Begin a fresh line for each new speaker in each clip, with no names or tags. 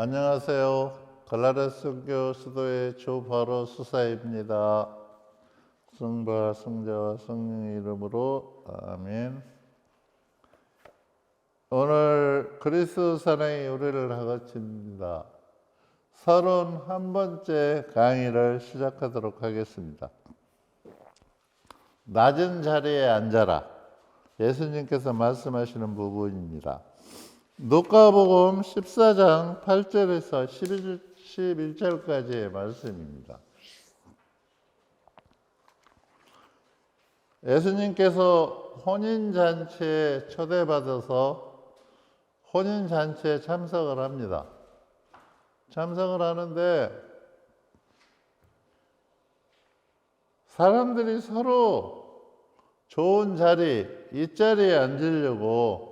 안녕하세요. 갈라레스 선교 수도의 조바로 수사입니다. 성부와 성자와 성령의 이름으로 아멘. 오늘 그리스도 사랑의 요리를 하겠습니다. 31번째 강의를 시작하도록 하겠습니다. 낮은 자리에 앉아라. 예수님께서 말씀하시는 부분입니다. 누가복음 14장 8절에서 11절까지의 말씀입니다. 예수님께서 혼인잔치에 초대받아서 혼인잔치에 참석을 합니다. 참석을 하는데 사람들이 서로 좋은 자리, 이 자리에 앉으려고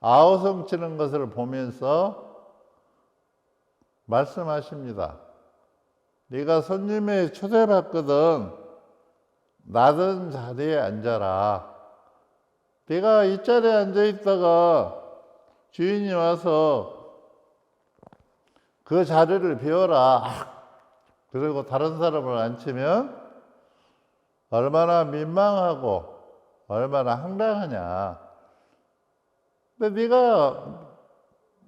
아우성 치는 것을 보면서 말씀하십니다. 네가 손님에 초대받거든 낮은 자리에 앉아라. 네가 이 자리에 앉아있다가 주인이 와서 그 자리를 비워라. 그리고 다른 사람을 앉히면 얼마나 민망하고 얼마나 황당하냐. 근데 네가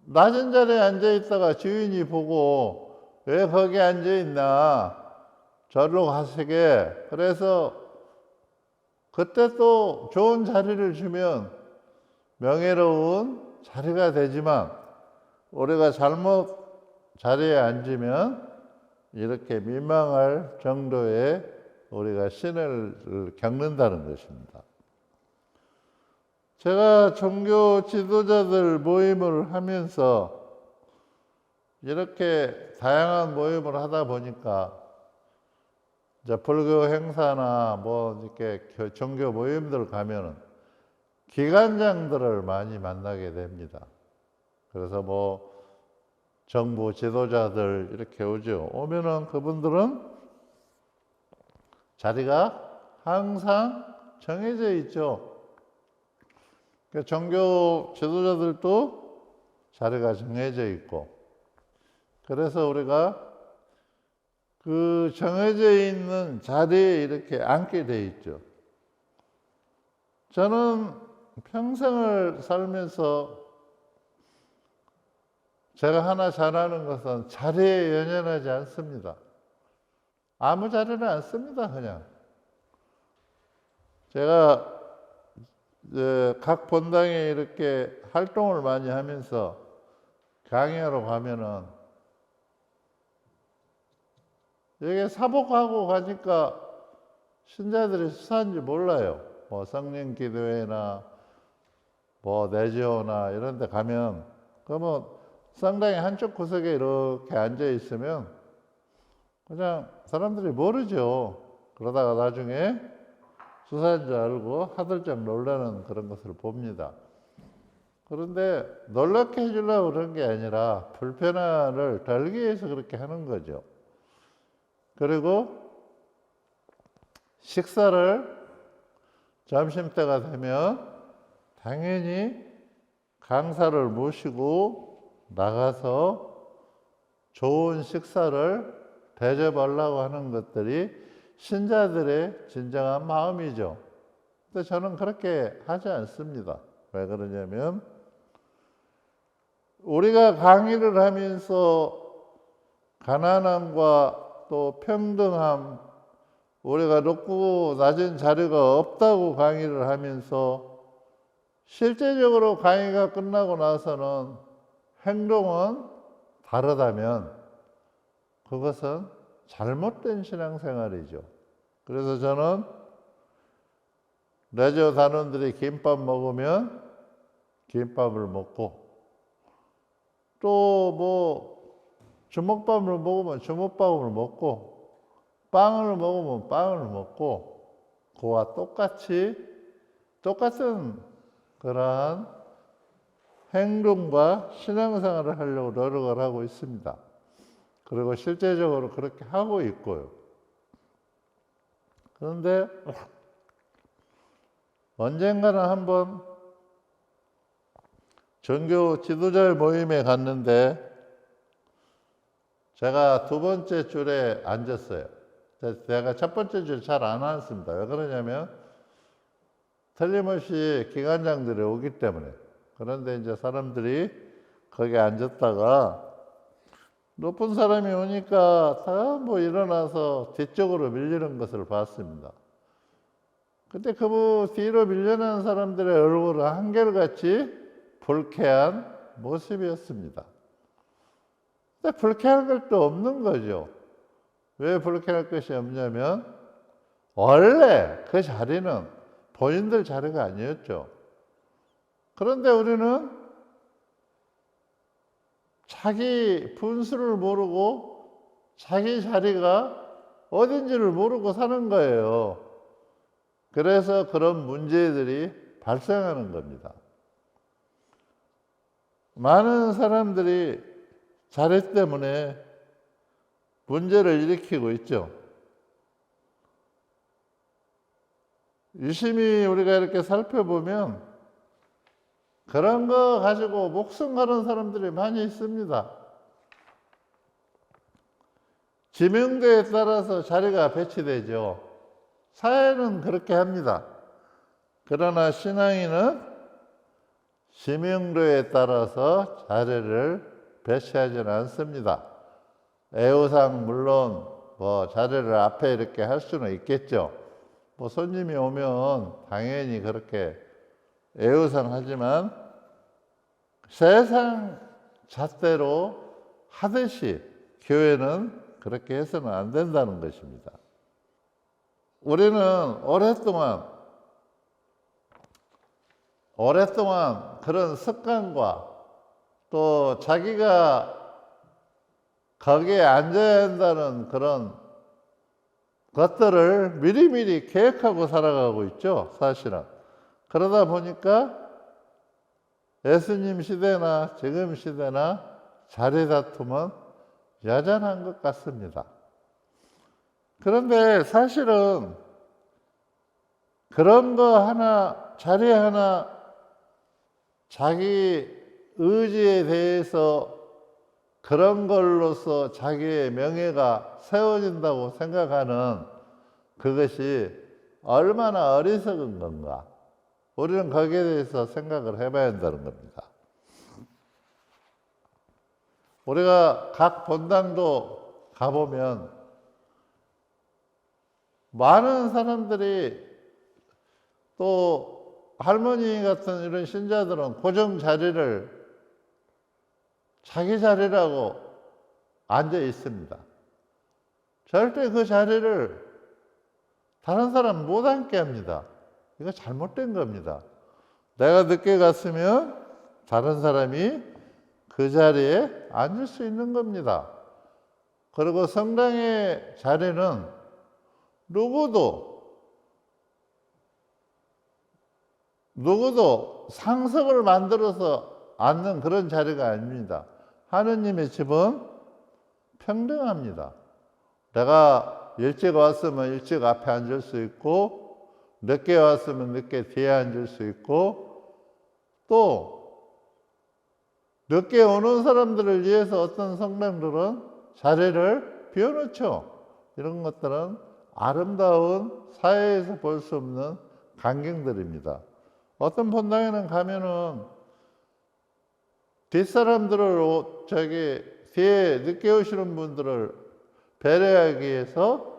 낮은 자리에 앉아있다가 주인이 보고 왜 거기 앉아있나 저리로 가시게. 그래서 그때 또 좋은 자리를 주면 명예로운 자리가 되지만 우리가 잘못 자리에 앉으면 이렇게 민망할 정도의 우리가 신을 겪는다는 것입니다. 제가 종교 지도자들 모임을 하면서 이렇게 다양한 모임을 하다 보니까 이제 불교 행사나 뭐 이렇게 종교 모임들 가면은 기관장들을 많이 만나게 됩니다. 그래서 뭐 정부 지도자들 이렇게 오죠. 오면은 그분들은 자리가 항상 정해져 있죠. 종교 지도자들도 자리가 정해져 있고, 그래서 우리가 그 정해져 있는 자리에 이렇게 앉게 돼 있죠. 저는 평생을 살면서 제가 하나 잘하는 것은 자리에 연연하지 않습니다. 아무 자리나 안 씁니다, 그냥. 제가 각 본당에 이렇게 활동을 많이 하면서 강의하러 가면은 여기 사복하고 가니까 신자들이 수사인지 몰라요. 뭐 성령기도회나 뭐 내지오나 이런 데 가면 그러면 성당의 한쪽 구석에 이렇게 앉아 있으면 그냥 사람들이 모르죠. 그러다가 나중에 수사인 줄 알고 하들짝 놀라는 그런 것을 봅니다. 그런데 놀랍게 해주려고 그런 게 아니라 불편함을 덜기 위해서 그렇게 하는 거죠. 그리고 식사를 점심때가 되면 당연히 강사를 모시고 나가서 좋은 식사를 대접하려고 하는 것들이 신자들의 진정한 마음이죠. 근데 저는 그렇게 하지 않습니다. 왜 그러냐면 우리가 강의를 하면서 가난함과 또 평등함, 우리가 높고 낮은 자리가 없다고 강의를 하면서 실제적으로 강의가 끝나고 나서는 행동은 다르다면 그것은 잘못된 신앙생활이죠. 그래서 저는 레저 단원들이 김밥 먹으면 김밥을 먹고 또 뭐 주먹밥을 먹으면 주먹밥을 먹고 빵을 먹으면 빵을 먹고 그와 똑같은 그러한 행동과 신앙생활을 하려고 노력을 하고 있습니다. 그리고 실제적으로 그렇게 하고 있고요. 그런데 언젠가는 한번 종교 지도자의 모임에 갔는데 제가 두 번째 줄에 앉았어요. 제가 첫 번째 줄 잘 안 앉습니다. 왜 그러냐면 틀림없이 기관장들이 오기 때문에. 그런데 이제 사람들이 거기 앉았다가 높은 사람이 오니까 다 뭐 일어나서 뒤쪽으로 밀리는 것을 봤습니다. 그때 그 뒤로 밀려난 사람들의 얼굴은 한결같이 불쾌한 모습이었습니다. 근데 불쾌할 것도 없는 거죠. 왜 불쾌할 것이 없냐면 원래 그 자리는 본인들 자리가 아니었죠. 그런데 우리는 자기 분수를 모르고 자기 자리가 어딘지를 모르고 사는 거예요. 그래서 그런 문제들이 발생하는 겁니다. 많은 사람들이 자리 때문에 문제를 일으키고 있죠. 유심히 우리가 이렇게 살펴보면 그런 거 가지고 목숨 가는 사람들이 많이 있습니다. 지명도에 따라서 자리가 배치되죠. 사회는 그렇게 합니다. 그러나 신앙인은 지명도에 따라서 자리를 배치하지는 않습니다. 애우상 물론 뭐 자리를 앞에 이렇게 할 수는 있겠죠. 뭐 손님이 오면 당연히 그렇게 애우상 하지만 세상 잣대로 하듯이 교회는 그렇게 해서는 안 된다는 것입니다. 우리는 오랫동안 그런 습관과 또 자기가 거기에 앉아야 한다는 그런 것들을 미리미리 계획하고 살아가고 있죠, 사실은. 그러다 보니까 예수님 시대나 지금 시대나 자리 다툼은 여전한 것 같습니다. 그런데 사실은 그런 거 하나, 자리 하나, 자기 의지에 대해서 그런 걸로서 자기의 명예가 세워진다고 생각하는 그것이 얼마나 어리석은 건가. 우리는 거기에 대해서 생각을 해봐야 한다는 겁니다. 우리가 각 본당도 가보면 많은 사람들이 또 할머니 같은 이런 신자들은 고정 자리를 자기 자리라고 앉아 있습니다. 절대 그 자리를 다른 사람 못 앉게 합니다. 이거 잘못된 겁니다. 내가 늦게 갔으면 다른 사람이 그 자리에 앉을 수 있는 겁니다. 그리고 성당의 자리는 누구도 상석을 만들어서 앉는 그런 자리가 아닙니다. 하느님의 집은 평등합니다. 내가 일찍 왔으면 일찍 앞에 앉을 수 있고 늦게 왔으면 늦게 뒤에 앉을 수 있고 또 늦게 오는 사람들을 위해서 어떤 성당들은 자리를 비워놓죠. 이런 것들은 아름다운 사회에서 볼 수 없는 광경들입니다. 어떤 본당에는 가면은 뒷사람들을 뒤에 늦게 오시는 분들을 배려하기 위해서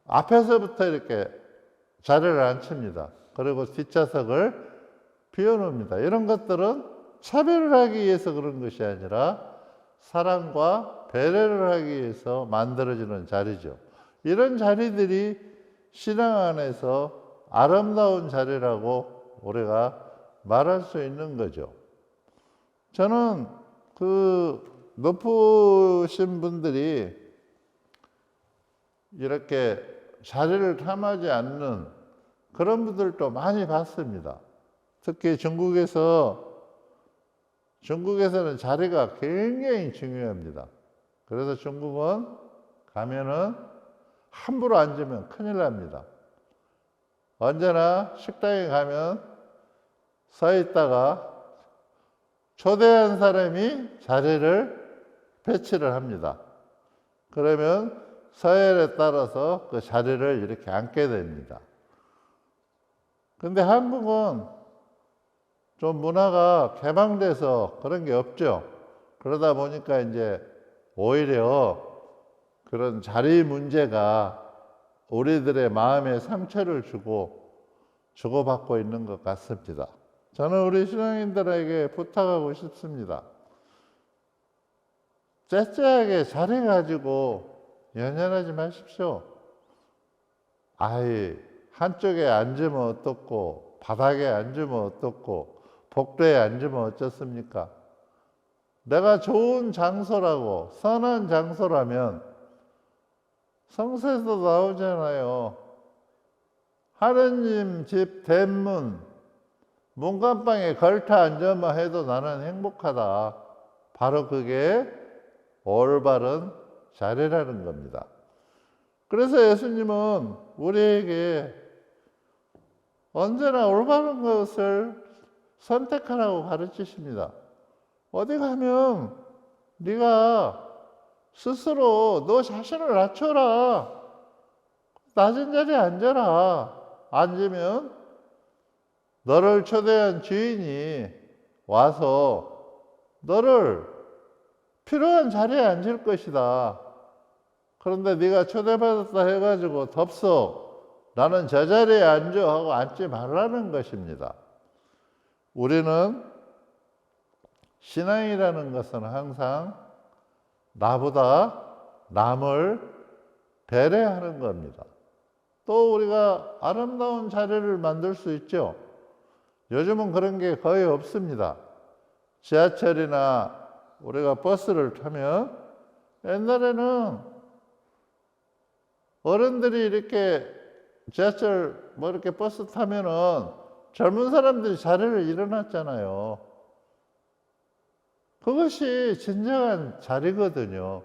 앞에서부터 이렇게 자리를 앉힙니다. 그리고 뒷좌석을 비워놓습니다. 이런 것들은 차별을 하기 위해서 그런 것이 아니라 사랑과 배려를 하기 위해서 만들어지는 자리죠. 이런 자리들이 신앙 안에서 아름다운 자리라고 우리가 말할 수 있는 거죠. 저는 그 높으신 분들이 이렇게 자리를 탐하지 않는 그런 분들도 많이 봤습니다. 특히 중국에서는 자리가 굉장히 중요합니다. 그래서 중국은 가면은 함부로 앉으면 큰일 납니다. 언제나 식당에 가면 서 있다가 초대한 사람이 자리를 배치를 합니다. 그러면 서열에 따라서 그 자리를 이렇게 앉게 됩니다. 근데 한국은 좀 문화가 개방돼서 그런 게 없죠. 그러다 보니까 이제 오히려 그런 자리 문제가 우리들의 마음에 상처를 주고받고 있는 것 같습니다. 저는 우리 신앙인들에게 부탁하고 싶습니다. 째째하게 자리 가지고 연연하지 마십시오. 아이, 한쪽에 앉으면 어떻고, 바닥에 앉으면 어떻고, 복도에 앉으면 어쩌습니까? 내가 좋은 장소라고, 선한 장소라면 성서에도 나오잖아요. 하느님 집 대문, 문간방에 걸터 앉아만 해도 나는 행복하다. 바로 그게 올바른 자리라는 겁니다. 그래서 예수님은 우리에게 언제나 올바른 것을 선택하라고 가르치십니다. 어디 가면 네가 스스로 너 자신을 낮춰라. 낮은 자리에 앉아라. 앉으면 너를 초대한 주인이 와서 너를 필요한 자리에 앉을 것이다. 그런데 네가 초대받았다 해가지고 덥석 나는 저 자리에 앉아 하고 앉지 말라는 것입니다. 우리는 신앙이라는 것은 항상 나보다 남을 배려하는 겁니다. 또 우리가 아름다운 자리를 만들 수 있죠. 요즘은 그런 게 거의 없습니다. 지하철이나 우리가 버스를 타면 옛날에는 어른들이 이렇게 지하철 이렇게 버스 타면은 젊은 사람들이 자리를 일어났잖아요. 그것이 진정한 자리거든요.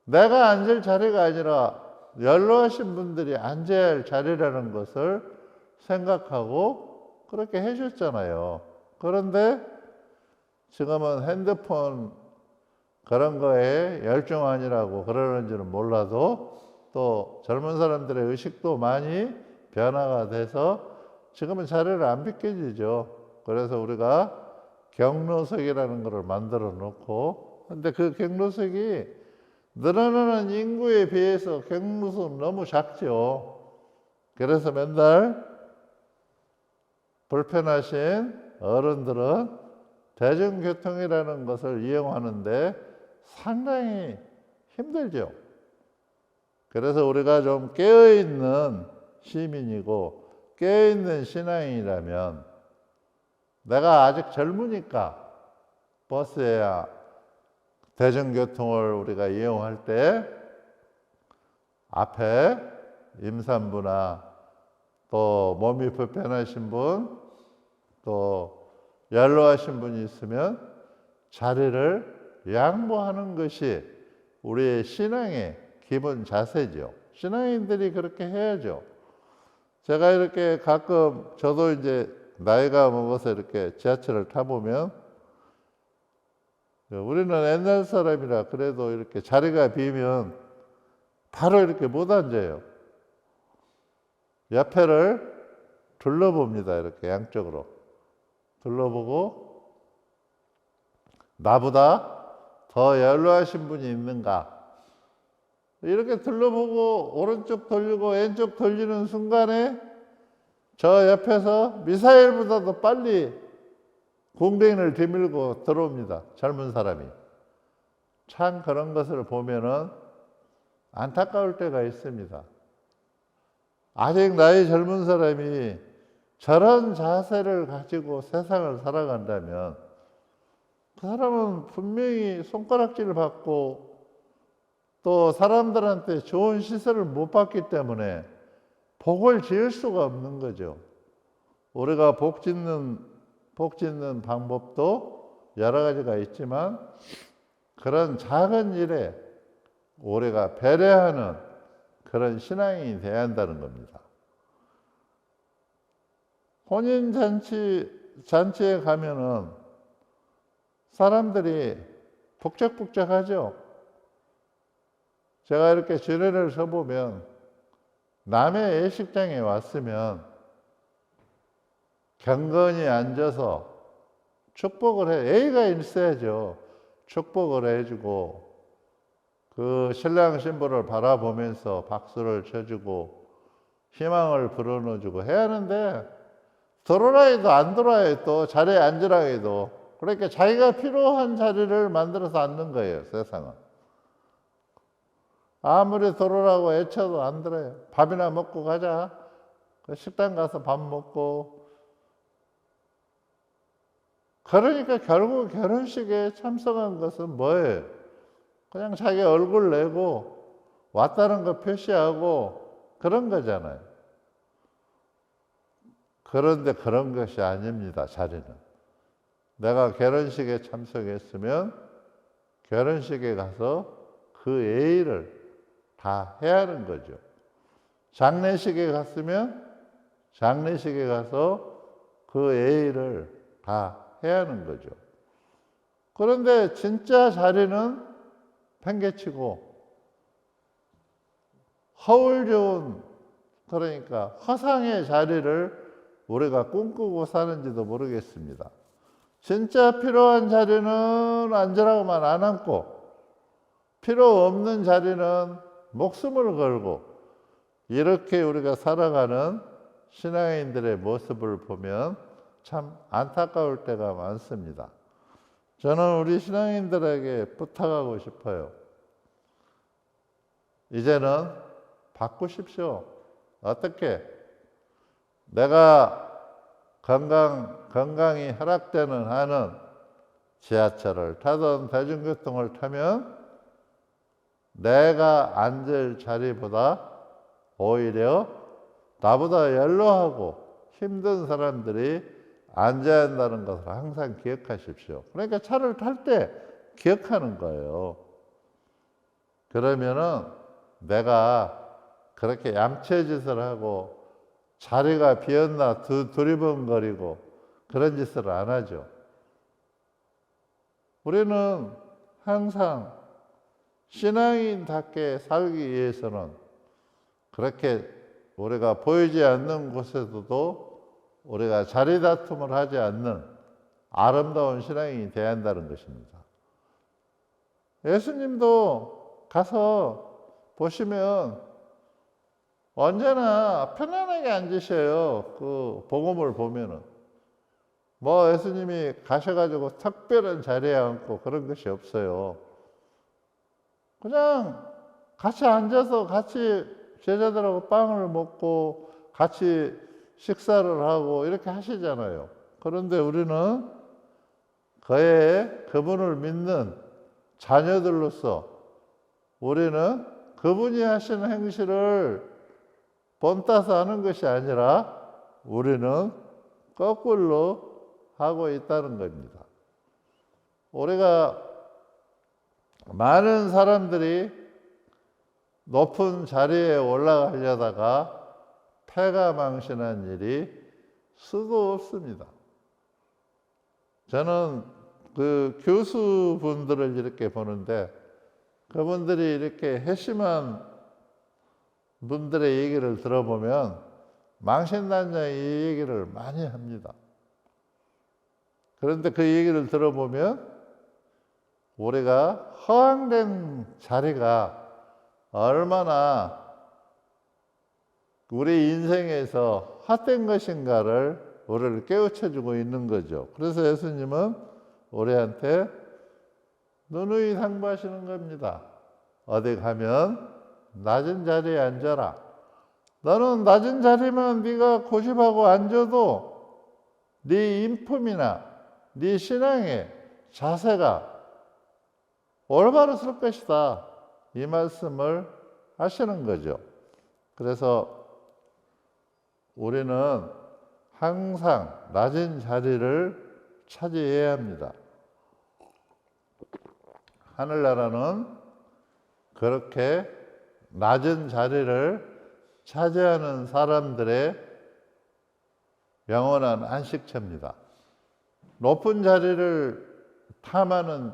내가 앉을 자리가 아니라 연로하신 분들이 앉아야 할 자리라는 것을 생각하고 그렇게 해줬잖아요. 그런데 지금은 핸드폰 그런 거에 열중하느라고 그러는지는 몰라도 또 젊은 사람들의 의식도 많이 변화가 돼서 지금은 자리를 안 비켜주죠. 그래서 우리가 경로석이라는 것을 만들어 놓고, 근데 그 경로석이 늘어나는 인구에 비해서 경로석은 너무 작죠. 그래서 맨날 불편하신 어른들은 대중교통이라는 것을 이용하는데 상당히 힘들죠. 그래서 우리가 좀 깨어있는 시민이고 깨어있는 신앙인이라면 내가 아직 젊으니까 버스야 대중교통을 우리가 이용할 때 앞에 임산부나 또 몸이 불편하신 분, 또 연로하신 분이 있으면 자리를 양보하는 것이 우리의 신앙의 기본 자세죠. 신앙인들이 그렇게 해야죠. 제가 이렇게 가끔 저도 이제 나이가 먹어서 이렇게 지하철을 타보면 우리는 옛날 사람이라 그래도 이렇게 자리가 비면 바로 이렇게 못 앉아요. 옆에를 둘러봅니다. 이렇게 양쪽으로 둘러보고 나보다 더 연로하신 분이 있는가 이렇게 둘러보고 오른쪽 돌리고 왼쪽 돌리는 순간에 저 옆에서 미사일보다도 빨리 공댕이를 뒤밀고 들어옵니다. 젊은 사람이. 참 그런 것을 보면은 안타까울 때가 있습니다. 아직 나이 젊은 사람이 저런 자세를 가지고 세상을 살아간다면 그 사람은 분명히 손가락질을 받고 또 사람들한테 좋은 시선을 못 받기 때문에 복을 지을 수가 없는 거죠. 우리가 복 짓는 방법도 여러 가지가 있지만 그런 작은 일에 우리가 배려하는 그런 신앙이 돼야 한다는 겁니다. 혼인잔치에 가면은 사람들이 북적북적하죠. 제가 이렇게 지뢰를 서보면 남의 예식장에 왔으면 경건히 앉아서 축복을 해. 예의가 있어야죠. 축복을 해주고 그 신랑 신부를 바라보면서 박수를 쳐주고 희망을 불어넣어주고 해야 하는데 들어라 해도 안 들어와요. 또 자리에 앉으라 해도. 그러니까 자기가 필요한 자리를 만들어서 앉는 거예요. 세상은. 아무리 들어오라고 애쳐도 안 들어요. 밥이나 먹고 가자. 식당 가서 밥 먹고. 그러니까 결국 결혼식에 참석한 것은 뭐예요? 그냥 자기 얼굴 내고 왔다는 거 표시하고 그런 거잖아요. 그런데 그런 것이 아닙니다. 자리는. 내가 결혼식에 참석했으면 결혼식에 가서 그 예의를 다 해야 하는 거죠. 장례식에 갔으면 장례식에 가서 그 예의를 다 해야 하는 거죠. 그런데 진짜 자리는 팽개치고 허울 좋은, 그러니까 허상의 자리를 우리가 꿈꾸고 사는지도 모르겠습니다. 진짜 필요한 자리는 앉으라고만 안 앉고 필요 없는 자리는 목숨을 걸고 이렇게 우리가 살아가는 신앙인들의 모습을 보면 참 안타까울 때가 많습니다. 저는 우리 신앙인들에게 부탁하고 싶어요. 이제는 바꾸십시오. 어떻게? 내가 건강이 허락되는 한은 지하철을 타든 대중교통을 타면 내가 앉을 자리보다 오히려 나보다 연로하고 힘든 사람들이 앉아야 한다는 것을 항상 기억하십시오. 그러니까 차를 탈 때 기억하는 거예요. 그러면은 내가 그렇게 양치짓을 하고 자리가 비었나 두리번거리고 그런 짓을 안 하죠. 우리는 항상 신앙인답게 살기 위해서는 그렇게 우리가 보이지 않는 곳에서도 우리가 자리 다툼을 하지 않는 아름다운 신앙인이 되어야 한다는 것입니다. 예수님도 가서 보시면 언제나 편안하게 앉으셔요. 그 복음을 보면은. 뭐 예수님이 가셔가지고 특별한 자리에 앉고 그런 것이 없어요. 그냥 같이 앉아서 같이 제자들하고 빵을 먹고 같이 식사를 하고 이렇게 하시잖아요. 그런데 우리는 그분을 믿는 자녀들로서 우리는 그분이 하시는 행실을 본따서 하는 것이 아니라 우리는 거꾸로 하고 있다는 겁니다. 우리가 많은 사람들이 높은 자리에 올라가려다가 패가망신한 일이 수도 없습니다. 저는 그 교수분들을 이렇게 보는데 그분들이 이렇게 회심한 분들의 얘기를 들어보면 망신단장 이 얘기를 많이 합니다. 그런데 그 얘기를 들어보면 우리가 허황된 자리가 얼마나 우리 인생에서 헛된 것인가를 우리를 깨우쳐주고 있는 거죠. 그래서 예수님은 우리한테 누누이 당부하시는 겁니다. 어디 가면 낮은 자리에 앉아라. 너는 낮은 자리만 네가 고집하고 앉아도 네 인품이나 네 신앙의 자세가 올바로 설 것이다. 이 말씀을 하시는 거죠. 그래서 우리는 항상 낮은 자리를 차지해야 합니다. 하늘나라는 그렇게 낮은 자리를 차지하는 사람들의 영원한 안식처입니다. 높은 자리를 탐하는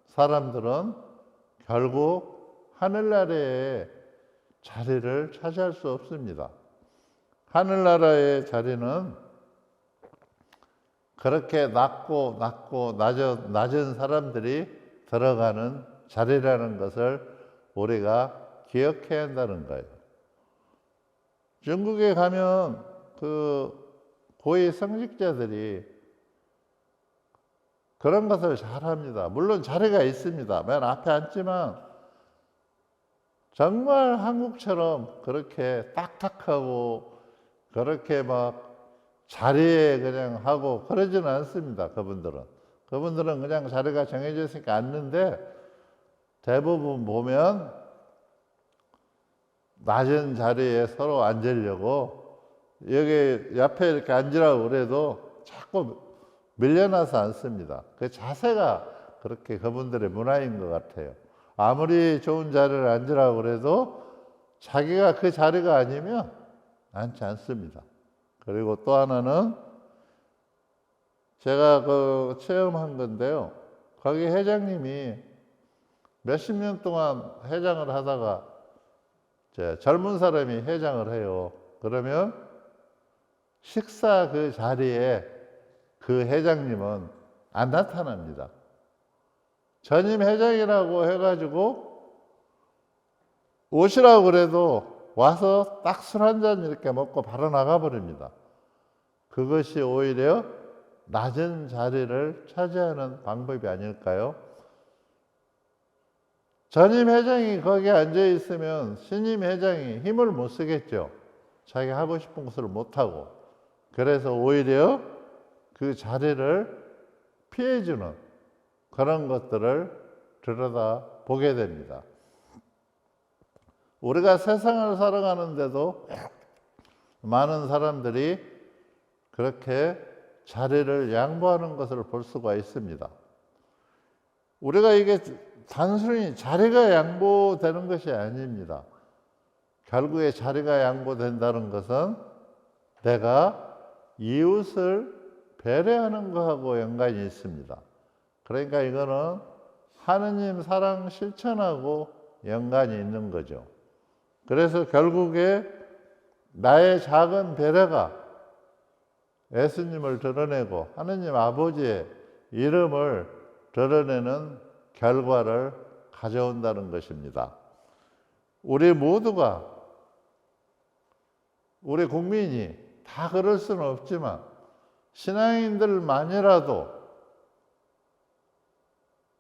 사람들은 결국 하늘나라의 자리를 차지할 수 없습니다. 하늘나라의 자리는 그렇게 낮고 낮은 사람들이 들어가는 자리라는 것을 우리가 기억해야 한다는 거예요. 중국에 가면 그 고위 성직자들이 그런 것을 잘합니다. 물론 자리가 있습니다. 맨 앞에 앉지만 정말 한국처럼 그렇게 딱딱하고 그렇게 막 자리에 그냥 하고 그러지는 않습니다. 그분들은 그냥 자리가 정해져 있으니까 앉는데, 대부분 보면 낮은 자리에 서로 앉으려고 여기 옆에 이렇게 앉으라고 그래도 자꾸 밀려나서 앉습니다. 그 자세가 그렇게 그분들의 문화인 것 같아요. 아무리 좋은 자리를 앉으라고 그래도 자기가 그 자리가 아니면 앉지 않습니다. 그리고 또 하나는 제가 그 체험한 건데요. 거기 회장님이 몇십 년 동안 회장을 하다가 젊은 사람이 회장을 해요. 그러면 식사 그 자리에 그 회장님은 안 나타납니다. 전임 회장이라고 해가지고 오시라고 그래도 와서 딱 술 한 잔 이렇게 먹고 바로 나가버립니다. 그것이 오히려 낮은 자리를 차지하는 방법이 아닐까요? 전임 회장이 거기에 앉아 있으면 신임 회장이 힘을 못 쓰겠죠. 자기 하고 싶은 것을 못 하고. 그래서 오히려 그 자리를 피해주는 그런 것들을 들여다 보게 됩니다. 우리가 세상을 살아가는데도 많은 사람들이 그렇게 자리를 양보하는 것을 볼 수가 있습니다. 우리가 이게 단순히 자리가 양보되는 것이 아닙니다. 결국에 자리가 양보된다는 것은 내가 이웃을 배려하는 것하고 연관이 있습니다. 그러니까 이거는 하느님 사랑 실천하고 연관이 있는 거죠. 그래서 결국에 나의 작은 배려가 예수님을 드러내고 하느님 아버지의 이름을 드러내는 결과를 가져온다는 것입니다. 우리 모두가, 우리 국민이 다 그럴 수는 없지만 신앙인들만이라도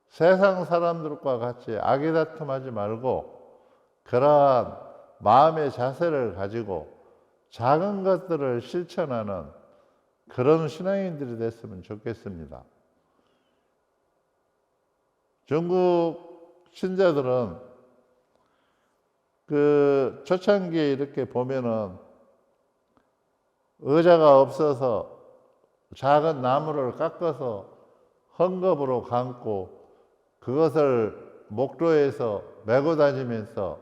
세상 사람들과 같이 아기다툼하지 말고 그러한 마음의 자세를 가지고 작은 것들을 실천하는 그런 신앙인들이 됐으면 좋겠습니다. 중국 신자들은 그 초창기에 이렇게 보면은 의자가 없어서 작은 나무를 깎아서 헝겊으로 감고 그것을 목도에서 메고 다니면서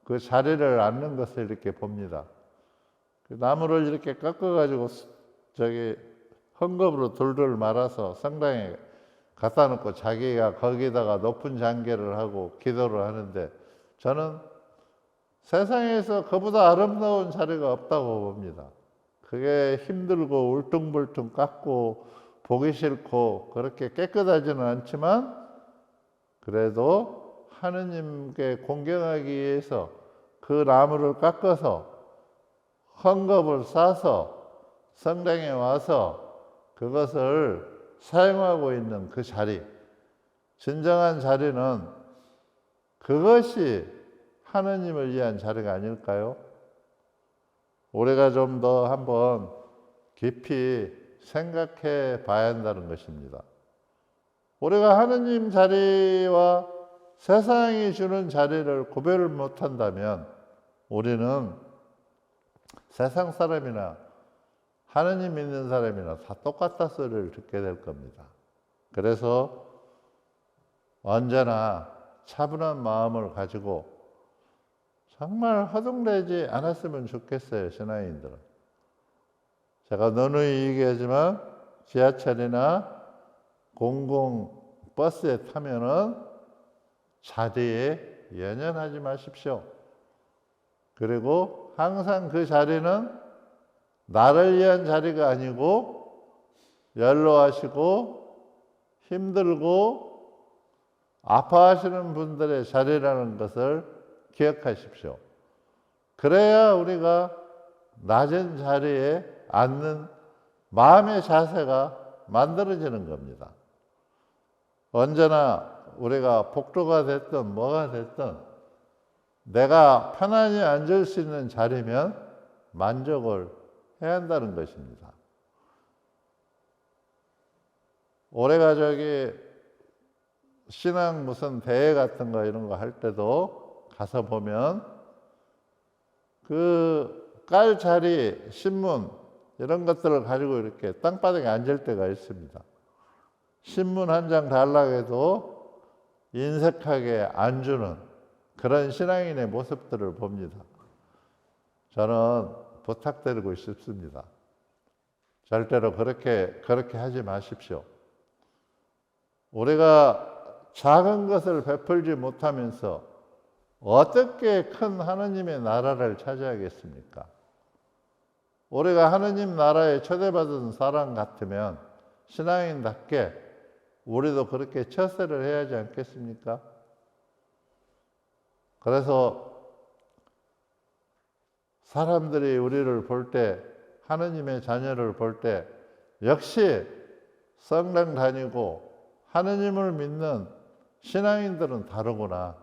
그 자리를 앉는 것을 이렇게 봅니다. 그 나무를 이렇게 깎아가지고 저기 헝겊으로 돌돌 말아서 성당에 갖다 놓고 자기가 거기다가 높은 장계를 하고 기도를 하는데, 저는 세상에서 그보다 아름다운 자리가 없다고 봅니다. 그게 힘들고 울퉁불퉁 깎고 보기 싫고 그렇게 깨끗하지는 않지만 그래도 하느님께 공경하기 위해서 그 나무를 깎아서 헝겊을 싸서 성당에 와서 그것을 사용하고 있는 그 자리, 진정한 자리는 그것이 하느님을 위한 자리가 아닐까요? 우리가 좀 더 한번 깊이 생각해 봐야 한다는 것입니다. 우리가 하느님 자리와 세상이 주는 자리를 구별을 못한다면 우리는 세상 사람이나 하느님 믿는 사람이나 다 똑같다 소리를 듣게 될 겁니다. 그래서 언제나 차분한 마음을 가지고 정말 허둥대지 않았으면 좋겠어요, 신앙인들은. 제가 누누이 얘기하지만 지하철이나 버스에 타면은 자리에 연연하지 마십시오. 그리고 항상 그 자리는 나를 위한 자리가 아니고 연로하시고 힘들고 아파하시는 분들의 자리라는 것을 기억하십시오. 그래야 우리가 낮은 자리에 앉는 마음의 자세가 만들어지는 겁니다. 언제나 우리가 복도가 됐든 뭐가 됐든 내가 편안히 앉을 수 있는 자리면 만족을 해야 한다는 것입니다. 올해가 신앙 무슨 대회 같은 거 이런 거 할 때도 가서 보면 그 깔 자리, 신문 이런 것들을 가지고 이렇게 땅바닥에 앉을 때가 있습니다. 신문 한 장 달라고 해도 인색하게 안 주는 그런 신앙인의 모습들을 봅니다. 저는 부탁드리고 싶습니다. 절대로 그렇게 하지 마십시오. 우리가 작은 것을 베풀지 못하면서 어떻게 큰 하느님의 나라를 차지하겠습니까? 우리가 하느님 나라에 초대받은 사람 같으면 신앙인답게 우리도 그렇게 처세를 해야 하지 않겠습니까? 그래서 사람들이 우리를 볼 때, 하느님의 자녀를 볼 때 역시 성당 다니고 하느님을 믿는 신앙인들은 다르구나.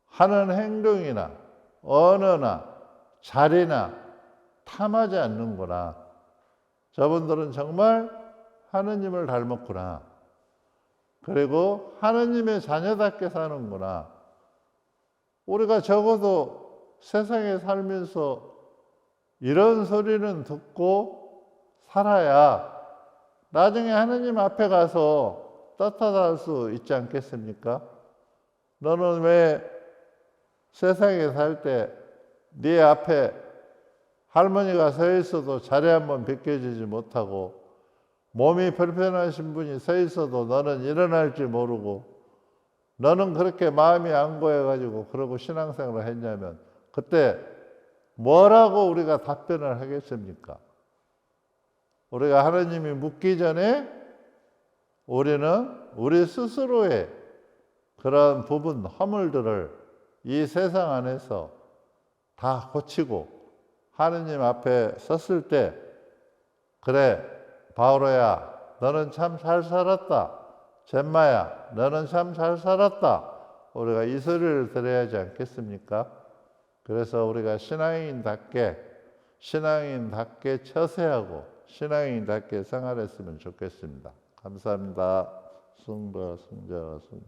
하는 행동이나 언어나 자리나 탐하지 않는구나. 저분들은 정말 하느님을 닮았구나. 그리고 하느님의 자녀답게 사는구나. 우리가 적어도 세상에 살면서 이런 소리는 듣고 살아야 나중에 하느님 앞에 가서 떳떳할 수 있지 않겠습니까? 너는 왜 세상에 살 때 네 앞에 할머니가 서 있어도 자리 한번 비켜주지 못하고 몸이 불편하신 분이 서 있어도 너는 일어날지 모르고 너는 그렇게 마음이 안고해가지고 그러고 신앙생활을 했냐면 그때 뭐라고 우리가 답변을 하겠습니까? 우리가 하나님이 묻기 전에 우리는 우리 스스로의 그런 부분, 허물들을 이 세상 안에서 다 고치고 하느님 앞에 섰을 때 그래 바오로야 너는 참 잘 살았다. 젬마야 너는 참 잘 살았다. 우리가 이 소리를 들어야 하지 않겠습니까? 그래서 우리가 신앙인답게 처세하고 신앙인답게 생활했으면 좋겠습니다. 감사합니다. 승부 승자 승